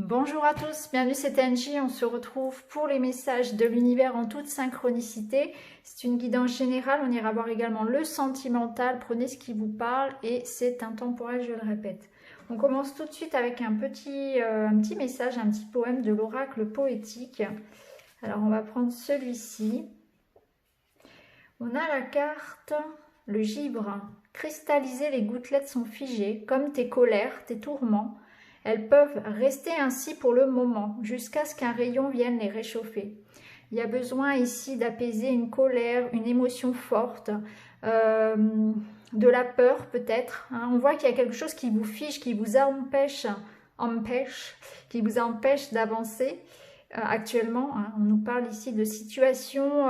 Bonjour à tous, bienvenue, c'est Angie. On se retrouve pour les messages de l'univers en toute synchronicité. C'est une guidance générale, on ira voir également le sentimental, prenez ce qui vous parle et c'est intemporel, je le répète. On commence tout de suite avec un petit message, un petit poème de l'oracle poétique. Alors on va prendre celui-ci. On a la carte, le givre. Cristallisé, les gouttelettes sont figées, comme tes colères, tes tourments. Elles peuvent rester ainsi pour le moment, jusqu'à ce qu'un rayon vienne les réchauffer. Il y a besoin ici d'apaiser une colère, une émotion forte, de la peur peut-être. Hein. On voit qu'il y a quelque chose qui vous fige, qui vous empêche d'avancer actuellement. Hein. On nous parle ici de situations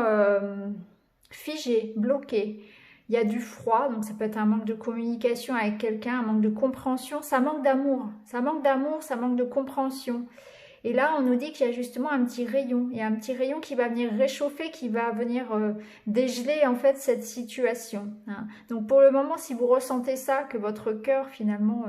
figées, bloquées. Il y a du froid, donc ça peut être un manque de communication avec quelqu'un, un manque de compréhension, ça manque d'amour, ça manque de compréhension. Et là, on nous dit qu'il y a justement un petit rayon, il y a un petit rayon qui va venir réchauffer, qui va venir dégeler en fait cette situation. Hein. Donc pour le moment, si vous ressentez ça, que votre cœur finalement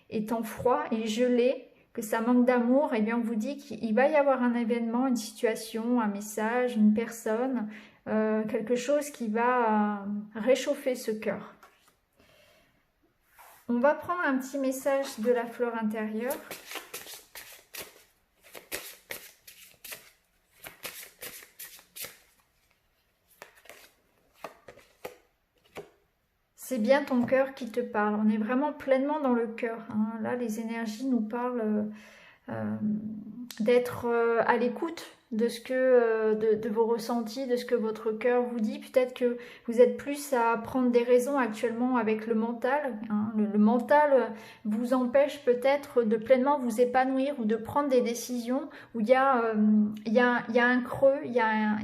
est en froid et gelé, que ça manque d'amour, eh bien on vous dit qu'il va y avoir un événement, une situation, un message, une personne, quelque chose qui va réchauffer ce cœur. On va prendre un petit message de la fleur intérieure. C'est bien ton cœur qui te parle. On est vraiment pleinement dans le cœur. Hein. Là, les énergies nous parlent d'être à l'écoute de ce que de vos ressentis, de ce que votre cœur vous dit. Peut-être que vous êtes plus à prendre des raisons actuellement avec le mental. Hein. Le mental vous empêche peut-être de pleinement vous épanouir ou de prendre des décisions où il y a un creux, il y a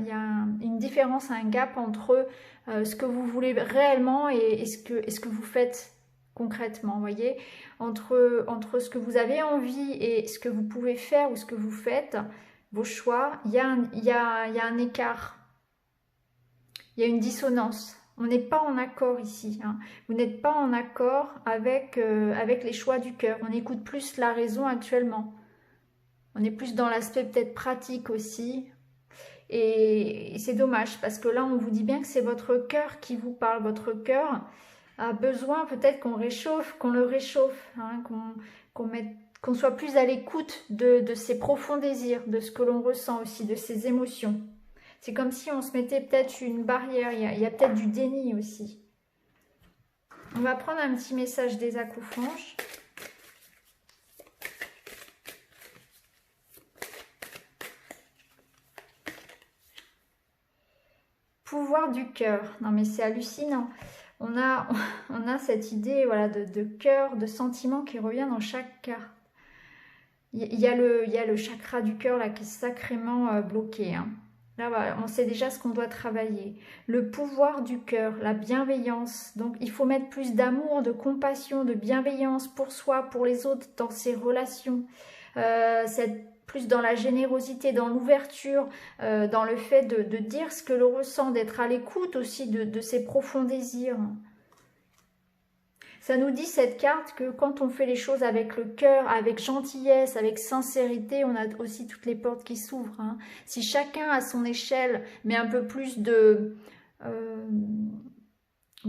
une différence, un gap entre ce que vous voulez réellement et ce que vous faites concrètement, vous voyez, entre ce que vous avez envie et ce que vous pouvez faire ou ce que vous faites, vos choix, il y a un écart, il y a une dissonance. On n'est pas en accord ici. Hein. Vous n'êtes pas en accord avec les choix du cœur. On écoute plus la raison actuellement. On est plus dans l'aspect peut-être pratique aussi. Et c'est dommage parce que là, on vous dit bien que c'est votre cœur qui vous parle. Votre cœur a besoin peut-être qu'on réchauffe, qu'on le réchauffe, hein, qu'on soit plus à l'écoute de ses profonds désirs, de ce que l'on ressent aussi, de ses émotions. C'est comme si on se mettait peut-être une barrière, il y a peut-être du déni aussi. On va prendre un petit message des acouphranges. Pouvoir du cœur. Non mais c'est hallucinant. On a cette idée voilà, de cœur, de sentiment qui revient dans chaque carte. Il y a le chakra du cœur là qui est sacrément bloqué. Hein. Là, voilà, on sait déjà ce qu'on doit travailler. Le pouvoir du cœur, la bienveillance. Donc, il faut mettre plus d'amour, de compassion, de bienveillance pour soi, pour les autres, dans ses relations. Plus dans la générosité, dans l'ouverture, dans le fait de dire ce que l'on ressent, d'être à l'écoute aussi de ses profonds désirs. Ça nous dit cette carte que quand on fait les choses avec le cœur, avec gentillesse, avec sincérité, on a aussi toutes les portes qui s'ouvrent. Hein. Si chacun à son échelle met un peu plus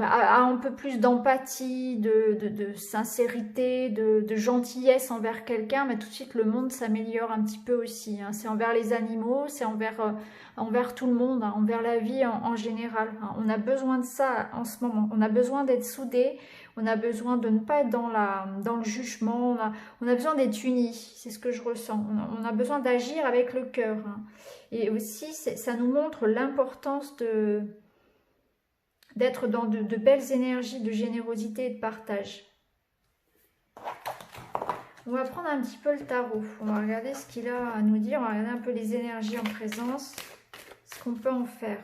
a un peu plus d'empathie, de sincérité, de gentillesse envers quelqu'un, mais tout de suite le monde s'améliore un petit peu aussi. Hein. C'est envers les animaux, c'est envers tout le monde, hein, envers la vie en général. Hein. On a besoin de ça en ce moment. On a besoin d'être soudés, on a besoin de ne pas être dans le jugement, on a besoin d'être unis, c'est ce que je ressens. On a besoin d'agir avec le cœur. Hein. Et aussi, ça nous montre l'importance d'être dans de belles énergies de générosité et de partage. On va prendre un petit peu le tarot. On va regarder ce qu'il a à nous dire. On va regarder un peu les énergies en présence, ce qu'on peut en faire.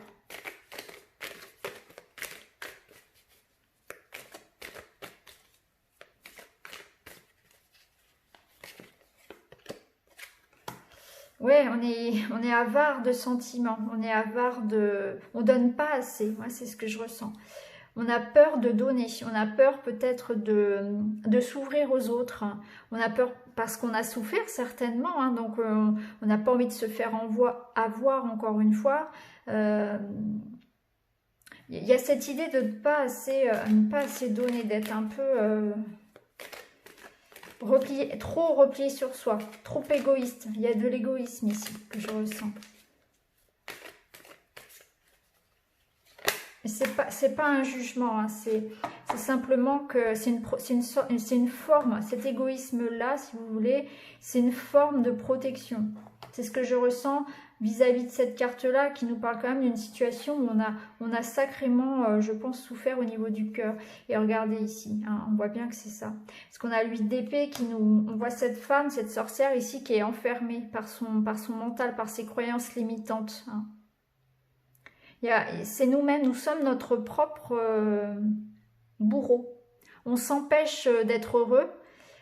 Ouais, on est avare de sentiments, on est avare on donne pas assez, moi c'est ce que je ressens. On a peur de donner, on a peur peut-être de s'ouvrir aux autres, on a peur parce qu'on a souffert certainement, hein, donc on n'a pas envie de se faire avoir encore une fois. Il y a cette idée de ne pas assez donner, d'être un peu trop replié sur soi, trop égoïste. Il y a de l'égoïsme ici que je ressens. C'est pas un jugement, hein, c'est simplement que c'est une forme, cet égoïsme-là, si vous voulez, c'est une forme de protection. C'est ce que je ressens vis-à-vis de cette carte-là, qui nous parle quand même d'une situation où on a sacrément, je pense, souffert au niveau du cœur. Et regardez ici, hein, on voit bien que c'est ça. Parce qu'on a l'8 d'épée qui nous... On voit cette femme, cette sorcière ici, qui est enfermée par son mental, par ses croyances limitantes, hein. C'est nous-mêmes, nous sommes notre propre bourreau. On s'empêche d'être heureux,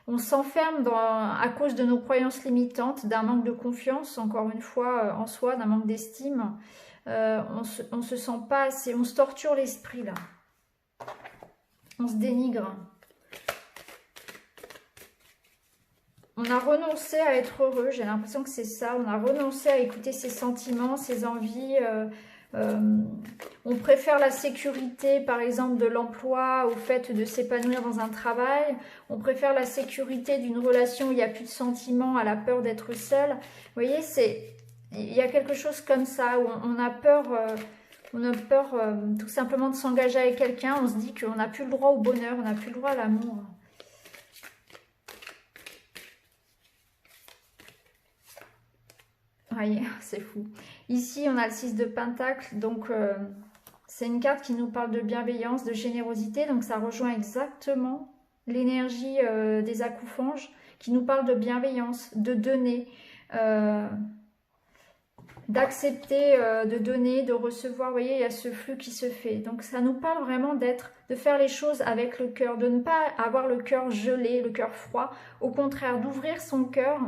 on s'enferme à cause de nos croyances limitantes, d'un manque de confiance, encore une fois, en soi, d'un manque d'estime. On se sent pas assez, on se torture l'esprit là. On se dénigre. On a renoncé à être heureux, j'ai l'impression que c'est ça. On a renoncé à écouter ses sentiments, ses envies. On préfère la sécurité, par exemple, de l'emploi au fait de s'épanouir dans un travail. On préfère la sécurité d'une relation où il n'y a plus de sentiments à la peur d'être seul. Vous voyez, il y a quelque chose comme ça, où on a peur tout simplement de s'engager avec quelqu'un. On se dit qu'on n'a plus le droit au bonheur, on n'a plus le droit à l'amour. Voyez, c'est fou. Ici, on a le 6 de Pentacle, donc c'est une carte qui nous parle de bienveillance, de générosité, donc ça rejoint exactement l'énergie des acouphonges, qui nous parle de bienveillance, de donner, d'accepter, de donner, de recevoir. Vous voyez, il y a ce flux qui se fait. Donc ça nous parle vraiment de faire les choses avec le cœur, de ne pas avoir le cœur gelé, le cœur froid, au contraire, d'ouvrir son cœur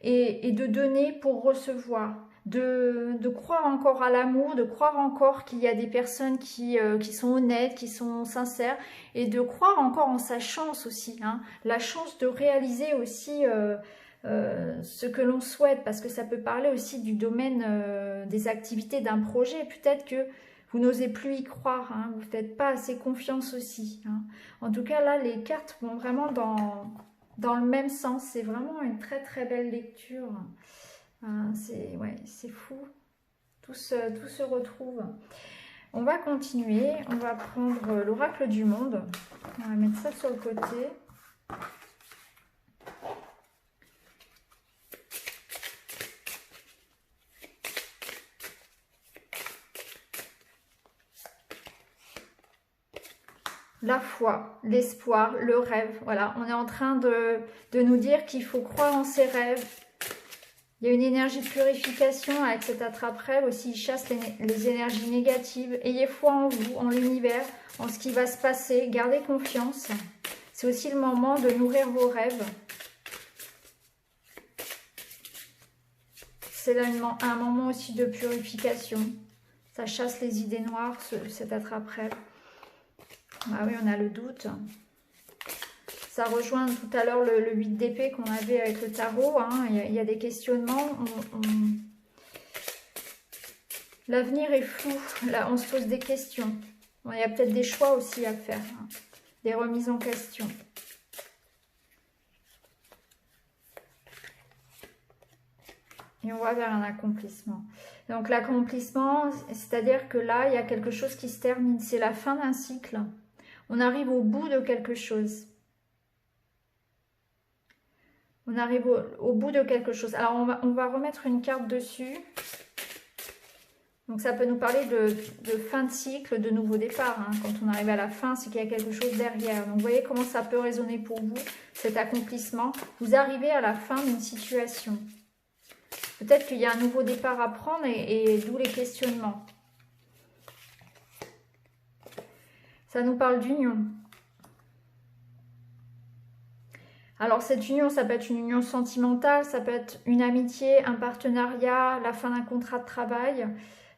et de donner pour recevoir, de croire encore à l'amour, de croire encore qu'il y a des personnes qui sont honnêtes, qui sont sincères, et de croire encore en sa chance aussi, hein, la chance de réaliser aussi ce que l'on souhaite, parce que ça peut parler aussi du domaine des activités d'un projet. Peut-être que vous n'osez plus y croire, hein, vous ne faites pas assez confiance aussi, hein. En tout cas, là, les cartes vont vraiment dans le même sens. C'est vraiment une très très belle lecture. C'est fou. Tout se retrouve. On va continuer. On va prendre l'oracle du monde. On va mettre ça sur le côté. La foi, l'espoir, le rêve. Voilà, on est en train de nous dire qu'il faut croire en ses rêves. Il y a une énergie de purification avec cet attrape-rêve aussi. Il chasse les énergies négatives. Ayez foi en vous, en l'univers, en ce qui va se passer. Gardez confiance. C'est aussi le moment de nourrir vos rêves. C'est un moment aussi de purification. Ça chasse les idées noires, cet attrape-rêve. Ah oui, on a le doute. Ça rejoint tout à l'heure le 8 d'épée qu'on avait avec le tarot, hein. Il y a des questionnements. L'avenir est flou. Là, on se pose des questions. Bon, il y a peut-être des choix aussi à faire, hein. Des remises en question. Et on va vers un accomplissement. Donc l'accomplissement, c'est-à-dire que là, il y a quelque chose qui se termine. C'est la fin d'un cycle. On arrive au bout de quelque chose. On arrive au bout de quelque chose. Alors, on va remettre une carte dessus. Donc, ça peut nous parler de fin de cycle, de nouveau départ, hein. Quand on arrive à la fin, c'est qu'il y a quelque chose derrière. Donc, vous voyez comment ça peut résonner pour vous, cet accomplissement. Vous arrivez à la fin d'une situation. Peut-être qu'il y a un nouveau départ à prendre et d'où les questionnements. Ça nous parle d'union. Alors cette union, ça peut être une union sentimentale, ça peut être une amitié, un partenariat, la fin d'un contrat de travail.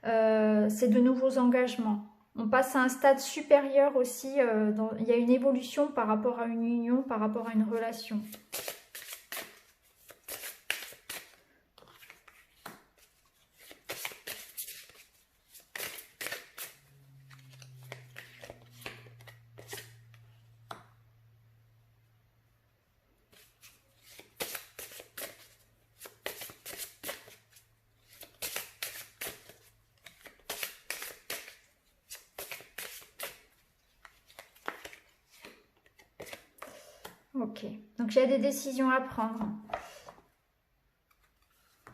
C'est de nouveaux engagements. On passe à un stade supérieur aussi. Il y a une évolution par rapport à une union, par rapport à une relation. Ok, donc il y a des décisions à prendre.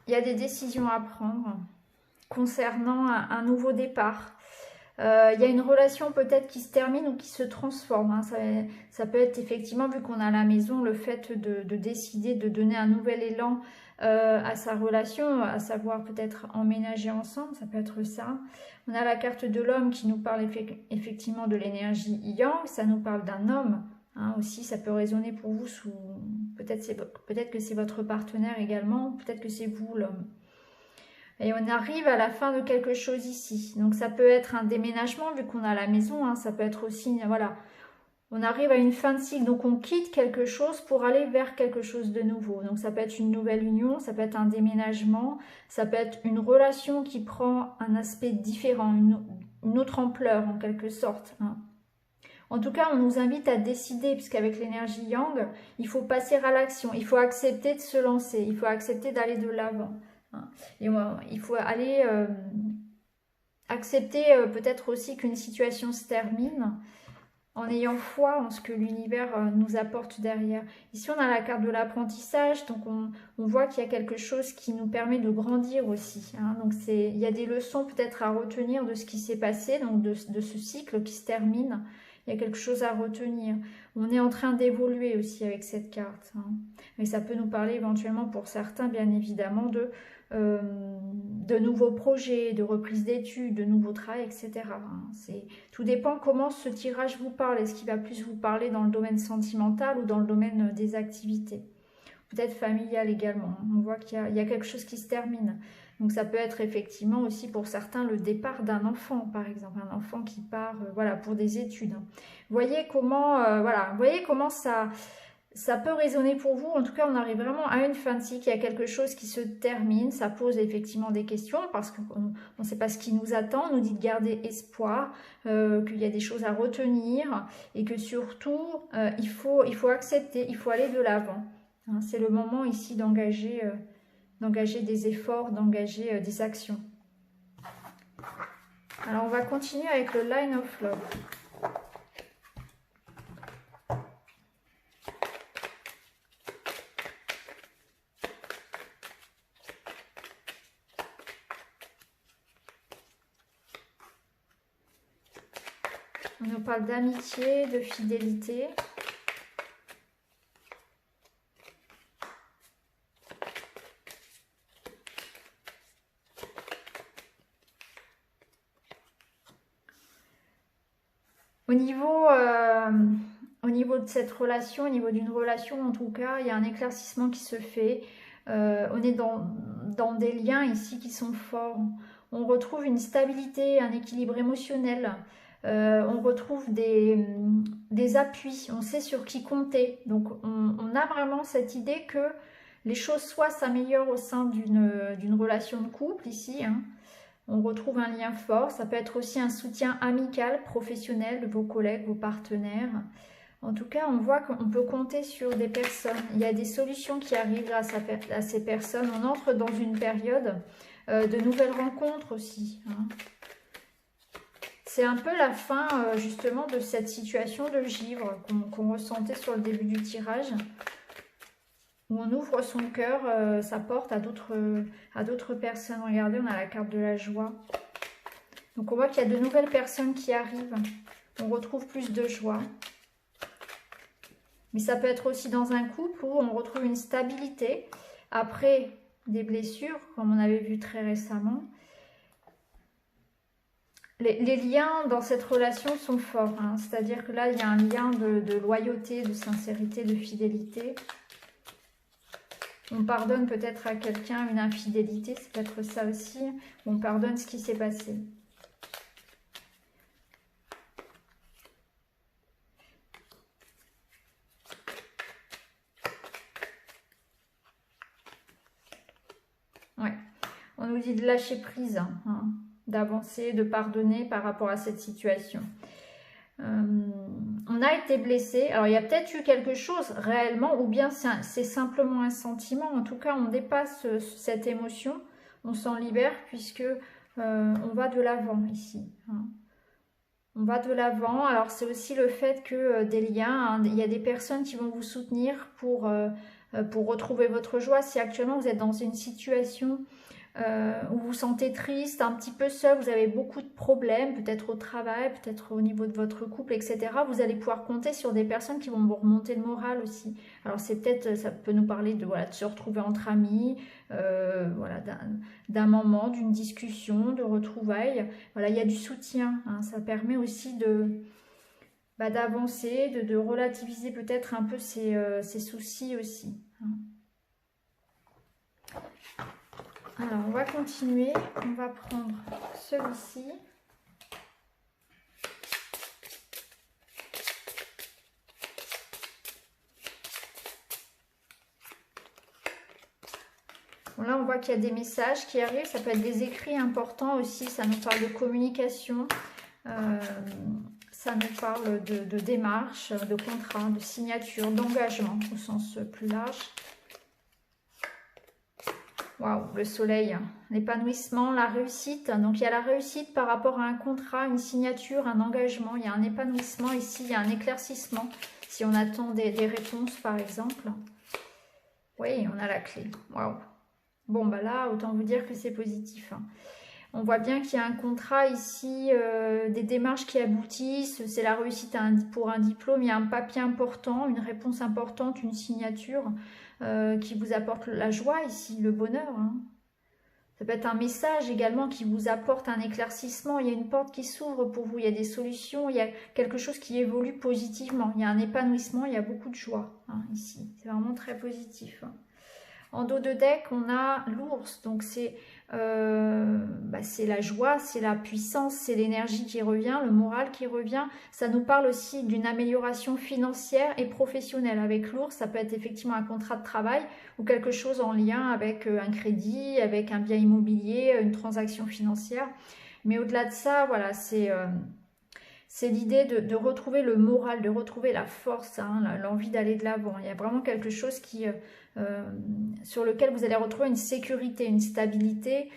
Il y a des décisions à prendre concernant un nouveau départ. Il y a une relation peut-être qui se termine ou qui se transforme. Hein. Ça peut être effectivement, vu qu'on a la maison, le fait de décider de donner un nouvel élan à sa relation, à savoir peut-être emménager ensemble, ça peut être ça. On a la carte de l'homme qui nous parle effectivement de l'énergie yang, ça nous parle d'un homme. Hein, aussi, ça peut résonner pour vous sous... Peut-être que c'est votre partenaire également, peut-être que c'est vous l'homme. Et on arrive à la fin de quelque chose ici. Donc ça peut être un déménagement vu qu'on a la maison. Hein, ça peut être aussi, voilà, on arrive à une fin de cycle. Donc on quitte quelque chose pour aller vers quelque chose de nouveau. Donc ça peut être une nouvelle union, ça peut être un déménagement, ça peut être une relation qui prend un aspect différent, une autre ampleur en quelque sorte. Hein. En tout cas, on nous invite à décider, puisqu'avec l'énergie yang, il faut passer à l'action, il faut accepter de se lancer, il faut accepter d'aller de l'avant. Et il faut aller accepter peut-être aussi qu'une situation se termine en ayant foi en ce que l'univers nous apporte derrière. Ici, on a la carte de l'apprentissage, donc on voit qu'il y a quelque chose qui nous permet de grandir aussi. Hein. Donc il y a des leçons peut-être à retenir de ce qui s'est passé, donc de ce cycle qui se termine. Il y a quelque chose à retenir. On est en train d'évoluer aussi avec cette carte. Hein. Mais ça peut nous parler éventuellement pour certains, bien évidemment, de nouveaux projets, de reprise d'études, de nouveaux travaux, etc. Tout dépend comment ce tirage vous parle. Est-ce qu'il va plus vous parler dans le domaine sentimental ou dans le domaine des activités? Peut-être familial également. On voit qu'il y a quelque chose qui se termine. Donc ça peut être effectivement aussi pour certains le départ d'un enfant, par exemple. Un enfant qui part voilà, pour des études. Voyez comment, voyez comment ça peut résonner pour vous. En tout cas, on arrive vraiment à une fin de cycle. Il y a quelque chose qui se termine. Ça pose effectivement des questions parce qu'on ne sait pas ce qui nous attend. On nous dit de garder espoir, qu'il y a des choses à retenir et que surtout, il faut accepter, il faut aller de l'avant. Hein, c'est le moment ici d'engager des efforts, d'engager des actions. Alors, on va continuer avec le Line of Love. On nous parle d'amitié, de fidélité. Au niveau de cette relation, au niveau d'une relation en tout cas, il y a un éclaircissement qui se fait. On est dans des liens ici qui sont forts. On retrouve une stabilité, un équilibre émotionnel. On retrouve des appuis. On sait sur qui compter. Donc on a vraiment cette idée que les choses soit s'améliorent au sein d'une relation de couple ici, hein. On retrouve un lien fort, ça peut être aussi un soutien amical, professionnel de vos collègues, vos partenaires. En tout cas, on voit qu'on peut compter sur des personnes. Il y a des solutions qui arrivent grâce à ces personnes. On entre dans une période de nouvelles rencontres aussi. Hein. C'est un peu la fin justement de cette situation de givre qu'on ressentait sur le début du tirage. Où on ouvre son cœur, sa porte à d'autres personnes. Regardez, on a la carte de la joie. Donc on voit qu'il y a de nouvelles personnes qui arrivent. On retrouve plus de joie. Mais ça peut être aussi dans un couple où on retrouve une stabilité. Après des blessures, comme on avait vu très récemment. Les liens dans cette relation sont forts. Hein. C'est-à-dire que là, il y a un lien de loyauté, de sincérité, de fidélité. On pardonne peut-être à quelqu'un une infidélité, c'est peut-être ça aussi. On pardonne ce qui s'est passé. Ouais. On nous dit de lâcher prise, hein, d'avancer, de pardonner par rapport à cette situation. On a été blessé. Alors, il y a peut-être eu quelque chose réellement, ou bien c'est simplement un sentiment. En tout cas, on dépasse cette émotion, on s'en libère puisque on va de l'avant ici. Hein. On va de l'avant. Alors c'est aussi le fait que des liens, hein, il y a des personnes qui vont vous soutenir pour retrouver votre joie. Si actuellement vous êtes dans une situation où vous vous sentez triste, un petit peu seul, vous avez beaucoup de problèmes, peut-être au travail, peut-être au niveau de votre couple, etc. Vous allez pouvoir compter sur des personnes qui vont vous remonter le moral aussi. Alors c'est peut-être, ça peut nous parler de, voilà, de se retrouver entre amis, voilà, d'un moment, d'une discussion, de retrouvailles. Voilà, il y a du soutien, hein, ça permet aussi d'avancer, de relativiser peut-être un peu ses soucis aussi, hein. Alors, on va continuer. On va prendre celui-ci. Bon, là, on voit qu'il y a des messages qui arrivent. Ça peut être des écrits importants aussi. Ça nous parle de communication. Ça nous parle de démarche, de contrat, de signature, d'engagement au sens plus large. Waouh, le soleil, l'épanouissement, la réussite. Donc il y a la réussite par rapport à un contrat, une signature, un engagement. Il y a un épanouissement ici, il y a un éclaircissement. Si on attend des réponses par exemple. Oui, on a la clé. Waouh. Bon, bah là, autant vous dire que c'est positif, hein. On voit bien qu'il y a un contrat ici, des démarches qui aboutissent. C'est la réussite pour un diplôme. Il y a un papier important, une réponse importante, une signature qui vous apporte la joie ici, le bonheur, hein. Ça peut être un message également qui vous apporte un éclaircissement. Il y a une porte qui s'ouvre pour vous. Il y a des solutions. Il y a quelque chose qui évolue positivement. Il y a un épanouissement. Il y a beaucoup de joie, hein, ici. C'est vraiment très positif, hein. En dos de deck, on a l'ours, donc c'est la joie, c'est la puissance, c'est l'énergie qui revient, le moral qui revient. Ça nous parle aussi d'une amélioration financière et professionnelle. Avec l'ours, ça peut être effectivement un contrat de travail ou quelque chose en lien avec un crédit, avec un bien immobilier, une transaction financière. Mais au-delà de ça, voilà, c'est l'idée de retrouver le moral, de retrouver la force, hein, l'envie d'aller de l'avant. Il y a vraiment quelque chose sur lequel vous allez retrouver une sécurité, une stabilité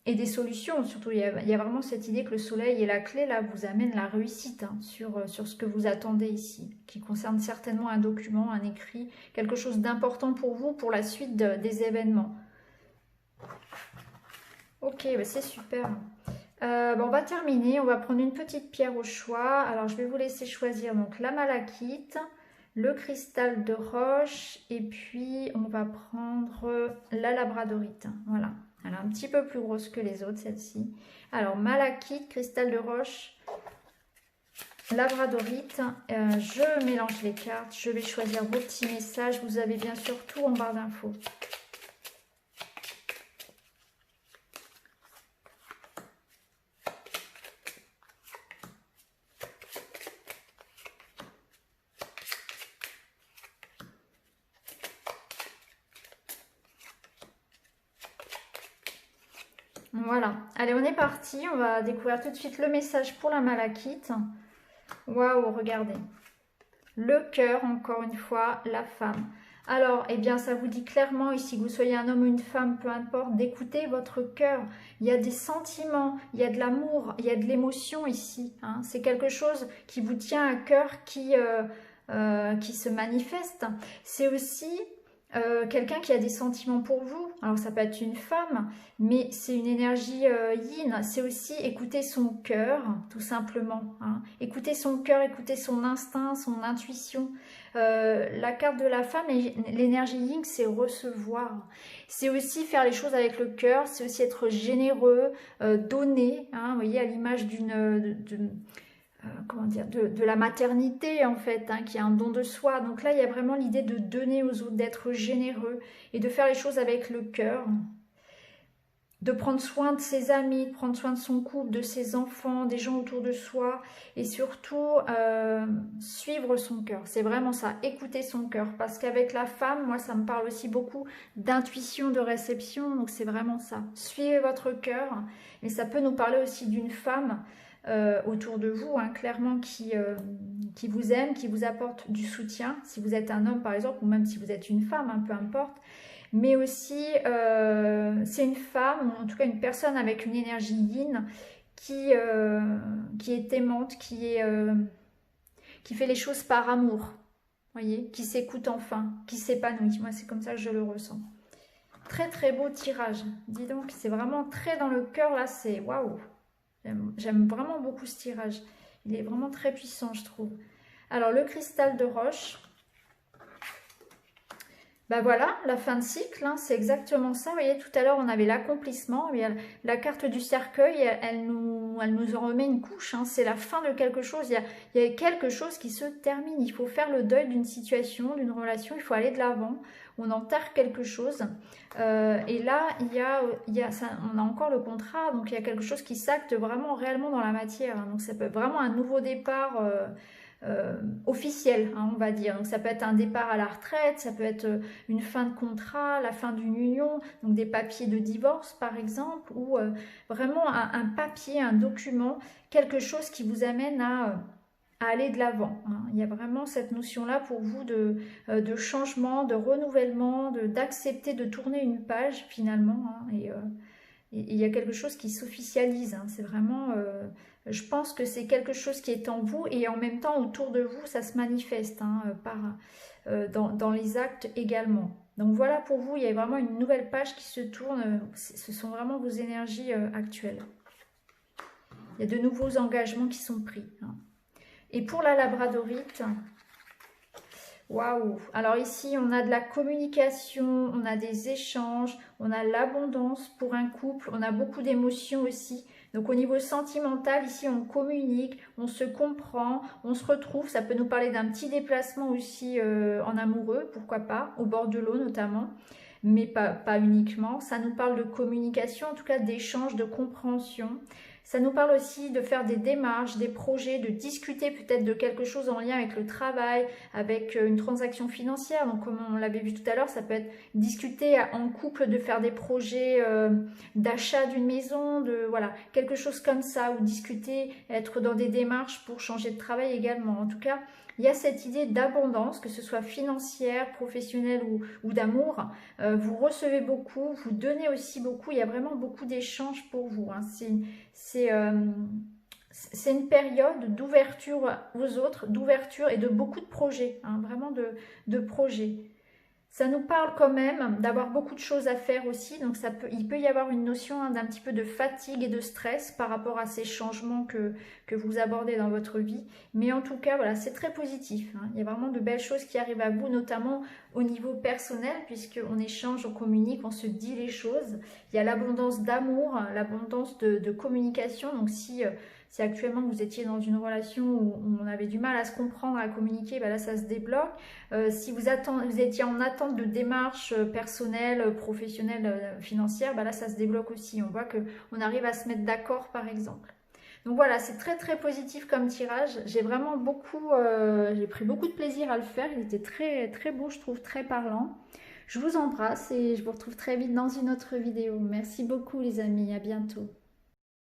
et des solutions. Surtout, il y a vraiment cette idée que le soleil et la clé, là, vous amènent la réussite, hein, sur ce que vous attendez ici, qui concerne certainement un document, un écrit, quelque chose d'important pour vous, pour la suite des événements. Ok, bah c'est super. On va terminer, on va prendre une petite pierre au choix. Alors je vais vous laisser choisir donc la malachite, le cristal de roche et puis on va prendre la labradorite. Voilà, elle est un petit peu plus grosse que les autres, celle-ci. Alors malachite, cristal de roche, labradorite. Je mélange les cartes, je vais choisir vos petits messages. Vous avez bien sûr tout en barre d'infos. Voilà, allez, on est parti. On va découvrir tout de suite le message pour la malachite. Waouh, regardez. Le cœur, encore une fois, la femme. Alors, eh bien, ça vous dit clairement ici, que vous soyez un homme ou une femme, peu importe, d'écouter votre cœur. Il y a des sentiments, il y a de l'amour, il y a de l'émotion ici, hein. C'est quelque chose qui vous tient à cœur, qui se manifeste. C'est aussi quelqu'un qui a des sentiments pour vous. Alors ça peut être une femme, mais c'est une énergie yin. C'est aussi écouter son cœur, tout simplement, hein. Écouter son cœur, écouter son instinct, son intuition. La carte de la femme, l'énergie yin, c'est recevoir. C'est aussi faire les choses avec le cœur, c'est aussi être généreux, donner, hein, vous voyez, à l'image comment dire, de la maternité en fait, hein, qui est un don de soi. Donc là, il y a vraiment l'idée de donner aux autres, d'être généreux et de faire les choses avec le cœur, de prendre soin de ses amis, de prendre soin de son couple, de ses enfants, des gens autour de soi et surtout suivre son cœur. C'est vraiment ça, écouter son cœur, parce qu'avec la femme, moi ça me parle aussi beaucoup d'intuition, de réception, donc c'est vraiment ça. Suivez votre cœur, mais ça peut nous parler aussi d'une femme autour de vous, hein, clairement qui vous aime, qui vous apporte du soutien, si vous êtes un homme par exemple, ou même si vous êtes une femme, hein, peu importe, mais aussi c'est une femme, ou en tout cas une personne avec une énergie yin, qui est aimante, qui fait les choses par amour, voyez, qui s'écoute enfin, qui s'épanouit. Moi, c'est comme ça que je le ressens. Très très beau tirage. Dis donc, c'est vraiment très dans le cœur là, c'est waouh. J'aime vraiment beaucoup ce tirage. Il est vraiment très puissant, je trouve. Alors, le cristal de roche. Ben voilà, la fin de cycle, hein, c'est exactement ça. Vous voyez, tout à l'heure, on avait l'accomplissement. La carte du cercueil, elle nous en remet une couche. Hein, c'est la fin de quelque chose. Il y a quelque chose qui se termine. Il faut faire le deuil d'une situation, d'une relation. Il faut aller de l'avant. On enterre quelque chose. Et là, on a encore le contrat. Donc, il y a quelque chose qui s'acte vraiment, réellement dans la matière. Hein, donc, ça peut être vraiment un nouveau départ officiel, hein, on va dire. Donc ça peut être un départ à la retraite, ça peut être une fin de contrat, la fin d'une union, donc des papiers de divorce par exemple, ou vraiment un papier, un document, quelque chose qui vous amène à aller de l'avant. Hein. Il y a vraiment cette notion-là pour vous de changement, de renouvellement, d'accepter de tourner une page finalement. Hein, et il y a quelque chose qui s'officialise. Hein. C'est vraiment... je pense que c'est quelque chose qui est en vous et en même temps autour de vous, ça se manifeste hein, dans les actes également. Donc voilà pour vous, il y a vraiment une nouvelle page qui se tourne. Ce sont vraiment vos énergies actuelles. Il y a de nouveaux engagements qui sont pris. Hein. Et pour la labradorite... Waouh! Alors ici, on a de la communication, on a des échanges, on a l'abondance pour un couple, on a beaucoup d'émotions aussi. Donc au niveau sentimental, ici, on communique, on se comprend, on se retrouve. Ça peut nous parler d'un petit déplacement aussi en amoureux, pourquoi pas, au bord de l'eau notamment, mais pas uniquement. Ça nous parle de communication, en tout cas d'échange, de compréhension. Ça nous parle aussi de faire des démarches, des projets, de discuter peut-être de quelque chose en lien avec le travail, avec une transaction financière. Donc comme on l'avait vu tout à l'heure, ça peut être discuter en couple de faire des projets d'achat d'une maison, voilà, quelque chose comme ça, ou discuter, être dans des démarches pour changer de travail également. En tout cas, il y a cette idée d'abondance, que ce soit financière, professionnelle ou d'amour. Vous recevez beaucoup, vous donnez aussi beaucoup. Il y a vraiment beaucoup d'échanges pour vous. Hein. C'est une période d'ouverture aux autres, d'ouverture et de beaucoup de projets. Hein, vraiment de projets. Ça nous parle quand même d'avoir beaucoup de choses à faire aussi, donc il peut y avoir une notion hein, d'un petit peu de fatigue et de stress par rapport à ces changements que vous abordez dans votre vie. Mais en tout cas, voilà, c'est très positif. Hein. Il y a vraiment de belles choses qui arrivent à vous, notamment au niveau personnel, puisqu'on échange, on communique, on se dit les choses. Il y a l'abondance d'amour, l'abondance de communication, donc si actuellement vous étiez dans une relation où on avait du mal à se comprendre, à communiquer, ben là ça se débloque. Si vous étiez en attente de démarches personnelles, professionnelles, financières, ben là ça se débloque aussi. On voit qu'on arrive à se mettre d'accord par exemple. Donc voilà, c'est très très positif comme tirage. J'ai vraiment j'ai pris beaucoup de plaisir à le faire. Il était très très beau, je trouve, très parlant. Je vous embrasse et je vous retrouve très vite dans une autre vidéo. Merci beaucoup les amis, à bientôt.